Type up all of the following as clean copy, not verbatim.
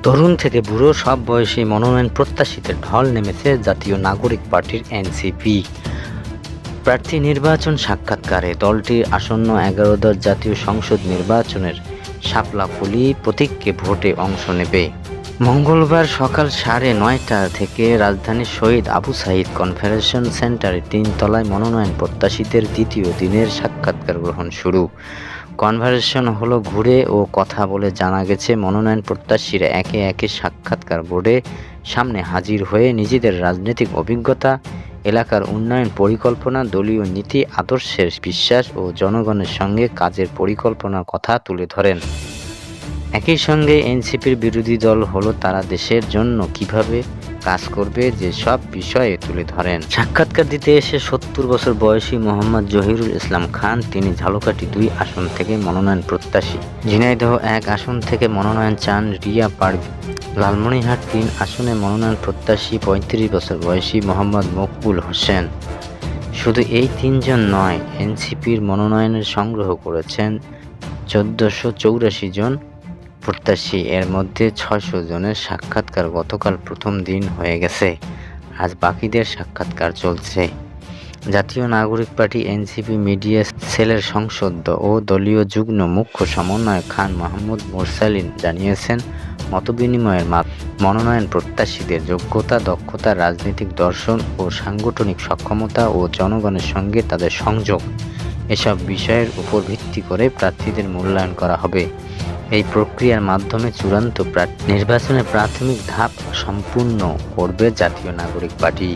তরুণ থেকে বুড়ো সব বয়সী মনোনয়ন প্রত্যাশীদের ঢল নেমেছে জাতীয় নাগরিক পার্টির এনসিপি প্রার্থী নির্বাচন সাক্ষাৎকারে। দলটির আসন্ন 11 জাতীয় সংসদ নির্বাচনের শাপলা-ফুলি প্রতীকে ভোটে অংশ নেবে। মঙ্গলবার সকাল 9:30 থেকে রাজধানীর শহীদ আবু সাঈদ কনভেনশন সেন্টারে 3 তলায় মনোনয়ন প্রত্যাশীদের দ্বিতীয় দিনের সাক্ষাৎকার গ্রহণ শুরু। কনভারসেশন হলো ঘুরে ও কথা বলে জানা গেছে, মনোনয়ন প্রত্যাশীরা একে একে সাক্ষাৎকার বোর্ডে সামনে হাজির হয়ে নিজেদের রাজনৈতিক অভিজ্ঞতা, এলাকার উন্নয়ন পরিকল্পনা, দলীয় নীতি আদর্শের বিশ্বাস ও জনগণের সঙ্গে কাজের পরিকল্পনার কথা তুলে ধরেন। একই সঙ্গে এনসিপির বিরোধী দল হলো তারা দেশের জন্য কিভাবে কাজ করবে যে সব বিষয়ে তুলে ধরেন। সাক্ষাৎকার দিতে এসে 70 বছর বয়সী মোহাম্মদ জহিরুল ইসলাম খান, তিনি ঝালকাঠি 2 আসন থেকে মনোনয়ন প্রত্যাশী। ঝিনাইদহ 1 আসন থেকে মনোনয়ন চান রিয়া পারভীন। লালমনিরহাট 3 আসনে মনোনয়ন প্রত্যাশী 35 বছর বয়সী মোহাম্মদ মকবুল হোসেন। শুধু এই 3 জন নয়, এনসিপির মনোনয়নের সংগ্রহ করেছেন 1484 জন প্রত্যাশী। এর মধ্যে 600 জনের সাক্ষাৎকার গতকাল প্রথম দিন হয়ে গেছে, আজ বাকিদের সাক্ষাৎকার চলছে। জাতীয় নাগরিক পার্টি এনসিপি মিডিয়া সেলের সংসদ ও দলীয় যুগ্ম মুখ্য সমন্বয়ক খান মাহমুদ মোরসালিন জানিয়েছেন, মতবিনিময়ের মনোনয়ন প্রত্যাশীদের যোগ্যতা, দক্ষতা, রাজনৈতিক দর্শন ও সাংগঠনিক সক্ষমতা ও জনগণের সঙ্গে তাদের সংযোগ, এসব বিষয়ের উপর ভিত্তি করে প্রার্থীদের মূল্যায়ন করা হবে। এই প্রক্রিয়ার মাধ্যমে চূড়ান্ত নির্বাচনের প্রাথমিক ধাপ সম্পূর্ণ করবে জাতীয় নাগরিক পার্টি।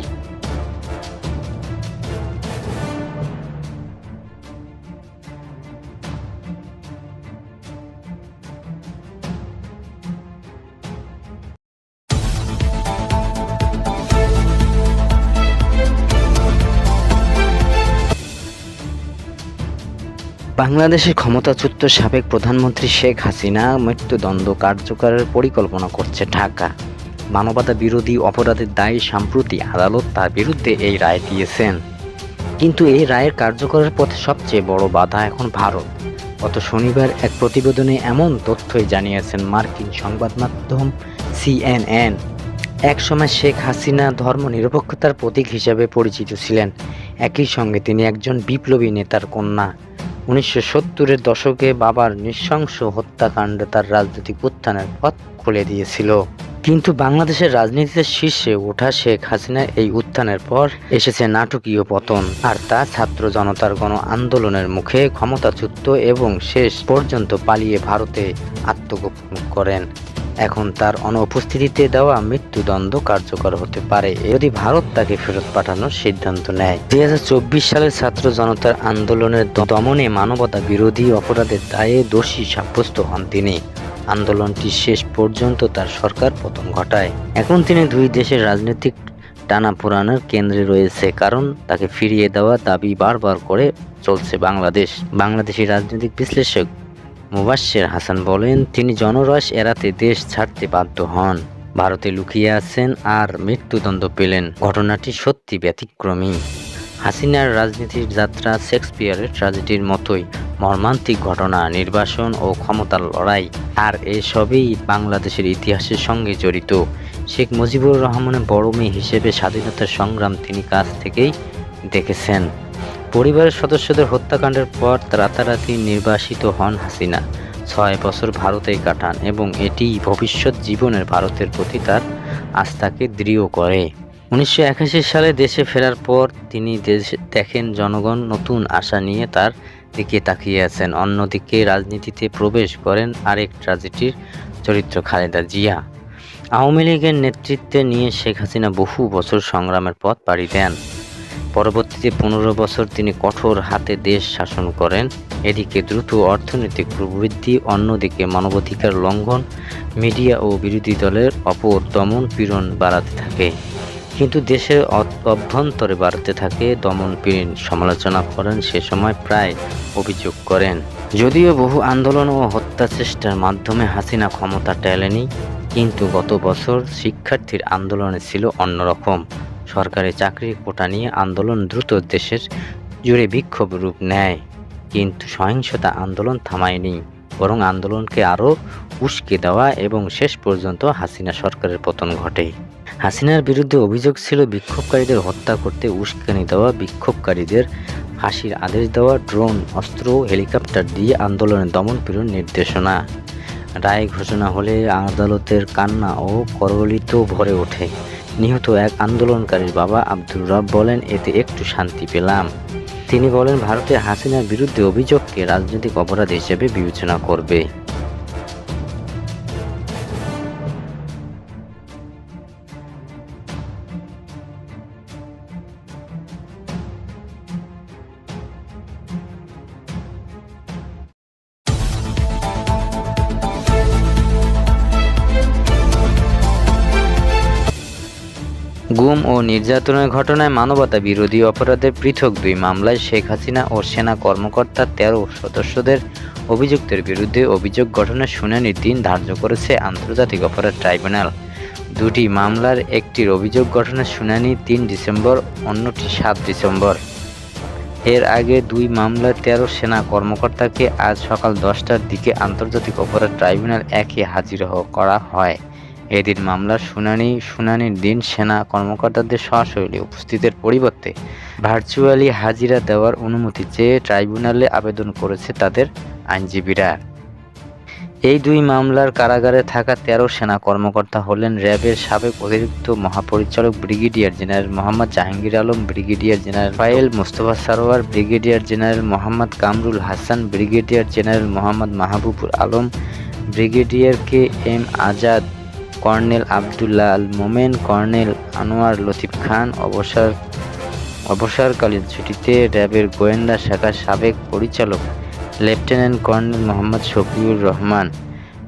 বাংলাদেশের ক্ষমতাচ্যুত সাবেক প্রধানমন্ত্রী শেখ হাসিনা মৃত্যুদণ্ড কার্যকরের পরিকল্পনা করছে ঢাকা। মানবতা বিরোধী অপরাধের দায়ে সম্প্রতি আদালত তার বিরুদ্ধে এই রায় দিয়েছেন। কিন্তু এই রায়ের কার্যকরের পথে সবচেয়ে বড় বাধা এখন ভারত। গত শনিবার এক প্রতিবেদনে এমন তথ্যই জানিয়েছেন মার্কিন সংবাদ মাধ্যম CNN। একসময় শেখ হাসিনা ধর্মনিরপেক্ষতার প্রতীক হিসেবে পরিচিত ছিলেন। একই সঙ্গে তিনি একজন বিপ্লবী নেতার কন্যা। 1970-এর দশকে বাবার নৃশংস হত্যাকাণ্ড তার রাজনৈতিক উত্থানের পথ খুলে দিয়েছিল। কিন্তু বাংলাদেশের রাজনীতিতে শীর্ষে ওঠা শেখ হাসিনার এই উত্থানের পর এসেছে নাটকীয় পতন, আর তা ছাত্র জনতার গণ আন্দোলনের মুখে ক্ষমতাচ্যুত এবং শেষ পর্যন্ত পালিয়ে ভারতে আত্মগোপন করেন। এখন তার অনুপস্থিতিতে দেওয়া মৃত্যুদণ্ড কার্যকর হতে পারে যদি ভারত তাকে ফেরত পাঠানোর সিদ্ধান্ত নেয়। 2024 সালের ছাত্র জনতার আন্দোলনের দমনে মানবতা বিরোধী অপরাধের দায়ে দোষী সাব্যস্ত হন তিনি। আন্দোলনটি শেষ পর্যন্ত তার সরকার পতন ঘটায়। এখন তিনি দুই দেশের রাজনৈতিক টানাপোড়েনের কেন্দ্রে রয়েছে, কারণ তাকে ফিরিয়ে দেওয়া দাবি বারবার করে চলছে বাংলাদেশি রাজনৈতিক বিশ্লেষক মুবাশ্বের হাসান বলেন, তিনি জনরস এড়াতে দেশ ছাড়তে বাধ্য হন, ভারতে লুকিয়ে আছেন আর মৃত্যুদণ্ড পেলেন। ঘটনাটি সত্যি ব্যতিক্রমী। হাসিনার রাজনীতির যাত্রা শেক্সপিয়ারের ট্র্যাজেডির মতোই মর্মান্তিক ঘটনা, নির্বাসন ও ক্ষমতার লড়াই, আর এসবই বাংলাদেশের ইতিহাসের সঙ্গে জড়িত। শেখ মুজিবুর রহমানের বড় মেয়ে হিসেবে স্বাধীনতার সংগ্রাম তিনি কাছ থেকেই দেখেছেন। পরিবারের সদস্যদের হত্যাকাণ্ডের পর রাতারাতি নির্বাসিত হন হাসিনা। 6 বছর ভারতেই কাটান এবং এটি ভবিষ্যৎ জীবনের ভারতের প্রতি তার আস্থাকে দৃঢ় করে। 1981 সালে দেশে ফেরার পর তিনি দেখেন জনগণ নতুন আশা নিয়ে তার দিকে তাকিয়ে আছেন। অন্যদিকে রাজনীতিতে প্রবেশ করেন আরেক ট্র্যাজেডির চরিত্র খালেদা জিয়া। আওয়ামী লীগের নেতৃত্বে নিয়ে শেখ হাসিনা বহু বছর সংগ্রামের পথ পাড়ি দেন। পরবর্তীতে 15 বছর তিনি কঠোর হাতে দেশ শাসন করেন। এদিকে দ্রুত অর্থনৈতিক প্রবৃদ্ধি, অন্যদিকে মানবাধিকার লঙ্ঘন, মিডিয়া ও বিরোধী দলের অপর দমন পীড়ন বাড়াতে থাকে। কিন্তু দেশের অভ্যন্তরে বাড়তে থাকে দমন পীড়ন। সমালোচনা করেন সে সময় প্রায় অভিযোগ করেন, যদিও বহু আন্দোলন ও হত্যা চেষ্টার মাধ্যমে হাসিনা ক্ষমতা টেলেনি, কিন্তু গত বছর শিক্ষার্থীর আন্দোলনে ছিল অন্যরকম। সরকারি চাকরির কোটা নিয়ে আন্দোলন দ্রুত দেশের জুড়ে বিক্ষোভ রূপ নেয়, কিন্তু সহিংসতা আন্দোলন থামায়নি, বরং আন্দোলনকে আরও উস্কে দেওয়া এবং শেষ পর্যন্ত হাসিনা সরকারের পতন ঘটে। হাসিনার বিরুদ্ধে অভিযোগ ছিল বিক্ষোভকারীদের হত্যা করতে উস্কানি দেওয়া, বিক্ষোভকারীদের ফাঁসির আদেশ দেওয়া, ড্রোন, অস্ত্র, হেলিকপ্টার দিয়ে আন্দোলনের দমন-পীড়ন নির্দেশনা। রায় ঘোষণা হলে আদালতের কান্না ও করতালিতে ভরে ওঠে। নিহত এক আন্দোলনকারীর বাবা আব্দুর রব বলেন, এতে একটু শান্তি পেলাম। তিনি বলেন, ভারতের হাসিনার বিরুদ্ধে অভিযোগকে রাজনৈতিক অপরাধ হিসেবে বিবেচনা করবে। গুম ও নির্যাতনের ঘটনায় মানবতা বিরোধী অপরাধের পৃথক দুই মামলায় শেখ হাসিনা ও সেনা কর্মকর্তা ১৩ সদস্যদের অভিযুক্তের বিরুদ্ধে অভিযোগ গঠনের শুনানির দিন ধার্য করেছে আন্তর্জাতিক অপরাধ ট্রাইব্যুনাল। দুটি মামলার একটির অভিযোগ গঠনের শুনানি ৩ ডিসেম্বর, অন্যটি ৭ ডিসেম্বর। এর আগে দুই মামলার ১৩ সেনা কর্মকর্তাকে আজ সকাল ১০টার দিকে আন্তর্জাতিক অপরাধ ট্রাইব্যুনাল ১-এ হাজির করা হয়। এদিন মামলার শুনানির দিন সেনা কর্মকর্তাদের সশরীরে উপস্থিতের পরিবর্তে ভার্চুয়ালি হাজিরা দেওয়ার অনুমতি চেয়ে ট্রাইব্যুনালে আবেদন করেছে তাদের আইনজীবীরা। এই দুই মামলার কারাগারে থাকা ১৩ সেনা কর্মকর্তা হলেন র্যাবের সাবেক অতিরিক্ত মহাপরিচালক brigadier general Mohammad Jahangir Alam, brigadier general Fayel Mostafa Sarwar, brigadier general Mohammad Kamrul Hasan, brigadier general Mohammad Mahbubul Alam, brigadier K M Azad, colonel Abdullah Al Momen, colonel Anwar Latif Khan. অবসরকালীন ছুটিতে র্যাবের গোয়েন্দা শাখার সাবেক পরিচালক lieutenant colonel Mohammad Shafiur Rahman,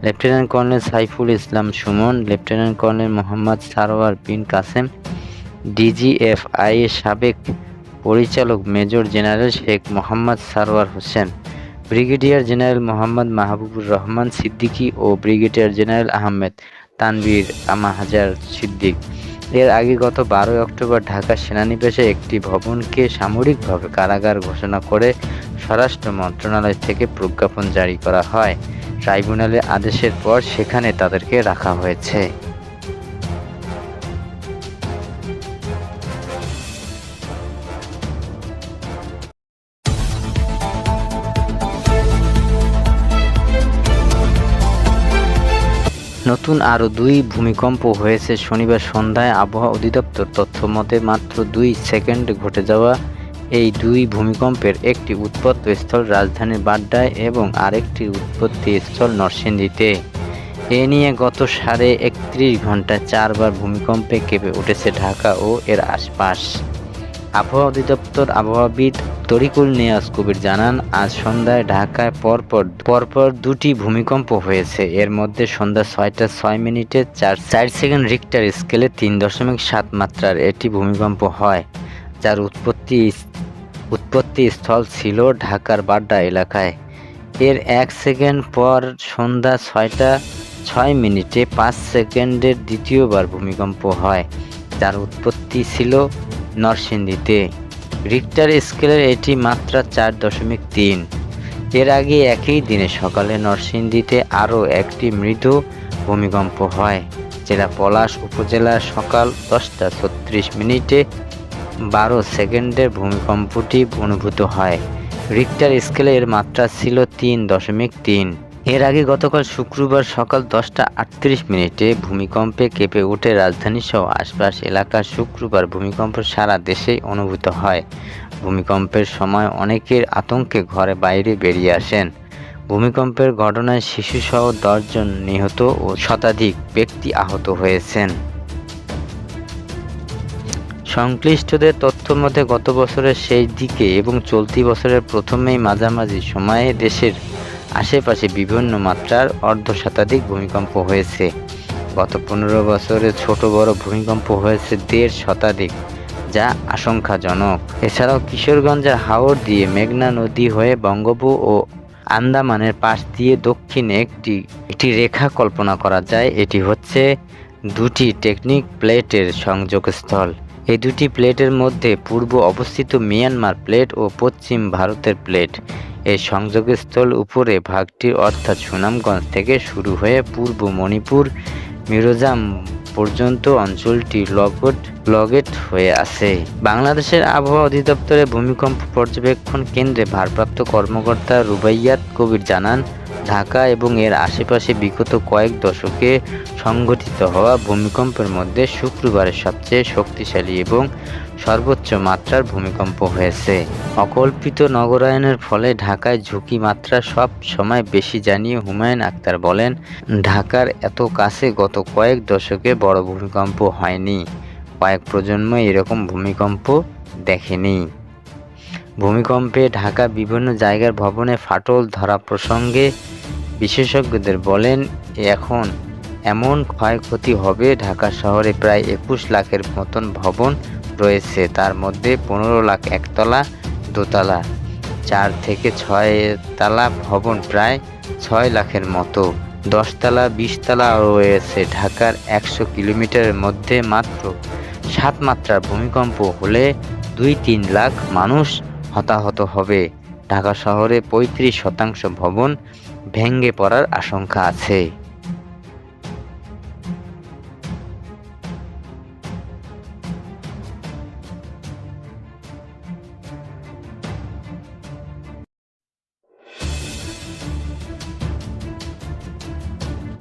lieutenant colonel Saiful Islam Sumon, lieutenant colonel Mohammad Sarwar bin Kasem, DGFI এর সাবেক পরিচালক major general Sheikh Mohammad Sarwar Hossain, brigadier general Mohammad Mahbubur Rahman Siddiqui ও ব্রিগেডিয়ার জেনারেল আহমেদ তানভীর আমাহাজার সিদ্দিক। এর আগে গত ১২ অক্টোবর ঢাকা সেনানিবাসে একটি ভবনকে সামরিকভাবে কারাগার ঘোষণা করে স্বরাষ্ট্র মন্ত্রণালয় থেকে প্রজ্ঞাপন জারি করা হয়। ট্রাইব্যুনালের আদেশের পর সেখানে তাদেরকে রাখা হয়েছে। নতুন আরও ২ ভূমিকম্প হয়েছে শনিবার সন্ধ্যায়। আবহাওয়া অধিদপ্তর তথ্য মতে মাত্র ২ সেকেন্ডে ঘটে যাওয়া এই ২ ভূমিকম্পের একটি উৎপত্তিস্থল রাজধানীর বাড্ডায় এবং আরেকটির উৎপত্তিস্থল নরসিংদীতে। এ নিয়ে গত ৩১ ঘণ্টায় ৪ বার ভূমিকম্পে কেঁপে উঠেছে ঢাকা ও এর আশপাশ। আবহাওয়া অধিদপ্তর আবহাওয়াবিদ তরিকুল নিয়াজ কবির জানান, আজ সন্ধ্যায় ঢাকায় পরপর ২টি ভূমিকম্প হয়েছে। এর মধ্যে সন্ধ্যা ৬টা ৬ মিনিটে ৪ সেকেন্ড রিক্টার স্কেলে ৩.৭ মাত্রার একটি ভূমিকম্প হয়, যার উৎপত্তিস্থল ছিল ঢাকার বাড্ডা এলাকায়। এর ১ সেকেন্ড পর সন্ধ্যা ৬টা ৬ মিনিটে ৫ সেকেন্ডের দ্বিতীয়বার ভূমিকম্প হয়, যার উৎপত্তি ছিল নরসিংদীতে। রিক্টার স্কেলের এটি মাত্রা ৪.৩। এর আগে একই দিনে সকালে নরসিংদীতে আরও একটি মৃদু ভূমিকম্প হয়। জেলা পলাশ উপজেলার সকাল ১০টা ৩৬ মিনিটে ১২ সেকেন্ডের ভূমিকম্পটি অনুভূত হয়। রিক্টার স্কেলে এর মাত্রা ছিল ৩.৩। এর আগে গতকাল শুক্রবার সকাল ১০টা ৩৮ মিনিটে ভূমিকম্পে কেঁপে ওঠে রাজধানীসহ আশপাশ এলাকা। শুক্রবার ভূমিকম্প সারা দেশেই অনুভূত হয়। ভূমিকম্পের সময় অনেকের আতঙ্কে ঘরে বাইরে বেরিয়ে আসেন। ভূমিকম্পের ঘটনায় শিশুসহ ১০ জন নিহত ও শতাধিক ব্যক্তি আহত হয়েছেন। সংশ্লিষ্টদের তথ্য মতে গত বছরের শেষ দিকে এবং চলতি বছরের প্রথমেই মাঝামাঝি সময়ে দেশের আশেপাশে বিভিন্ন মাত্রার অর্ধশতাধিক ভূমিকম্প হয়েছে। গত ১৫ বছরে ছোট বড় ভূমিকম্প হয়েছে ১.৫ শতাধিক, যা আশঙ্কাজনক। এছাড়াও কিশোরগঞ্জের হাওর দিয়ে মেঘনা নদী হয়ে বঙ্গোপ ও আন্দামানের পাশ দিয়ে দক্ষিণে একটি রেখা কল্পনা করা যায়। এটি হচ্ছে ২টি টেকটনিক প্লেটের সংযোগস্থল। এই দুটি প্লেটের মধ্যে পূর্ব অবস্থিত মিয়ানমার প্লেট ও পশ্চিম ভারতের প্লেট। এই সংযোগস্থল উপরে ভাগটির অর্থাৎ সুনামগঞ্জ থেকে শুরু হয়ে পূর্ব মণিপুর মিজোরাম পর্যন্ত অঞ্চলটি লগেট হয়ে আছে। বাংলাদেশের আবহাওয়া অধিদপ্তরের ভূমিকম্প পর্যবেক্ষণ কেন্দ্রে ভারপ্রাপ্ত কর্মকর্তা রুবাইয়াত কবির জানান, ঢাকা এবং এর আশেপাশে বিগত কয়েক দশকে সংঘটিত হওয়া ভূমিকম্পের মধ্যে শুক্রবারে সবচেয়ে শক্তিশালী এবং সর্বোচ্চ মাত্রার ভূমিকম্প হয়েছে। অকল্পিত নগরায়নের ফলে ঢাকায় ঝুঁকি মাত্রা সব সময় বেশি জানিয়ে হুমায়ুন আক্তার বলেন, ঢাকার এত কাছে গত কয়েক দশকে বড় ভূমিকম্প হয়নি, কয়েক প্রজন্ম এরকম ভূমিকম্প দেখেনি। ভূমিকম্পে ঢাকা বিভিন্ন জায়গার ভবনে ফাটল ধরা প্রসঙ্গে বিশেষজ্ঞদের বলেন, এখন এমন ক্ষয়ক্ষতি হবে, ঢাকা শহরে প্রায় ২১ লাখের মতন ভবন রয়েছে, তার মধ্যে ১৫ লাখ একতলা, দোতলা, ৪ থেকে ৬ তলা ভবন প্রায় ৬ লাখের মতো, ১০ তলা ২০ তলা রয়েছে। ঢাকার ১০০ কিলোমিটারের মধ্যে মাত্র ৭ মাত্রার ভূমিকম্প হলে ২-৩ লাখ মানুষ হতাহত হবে। ঢাকা শহরে ৩৫% ভবন ভেঙে পড়ার আশঙ্কা আছে।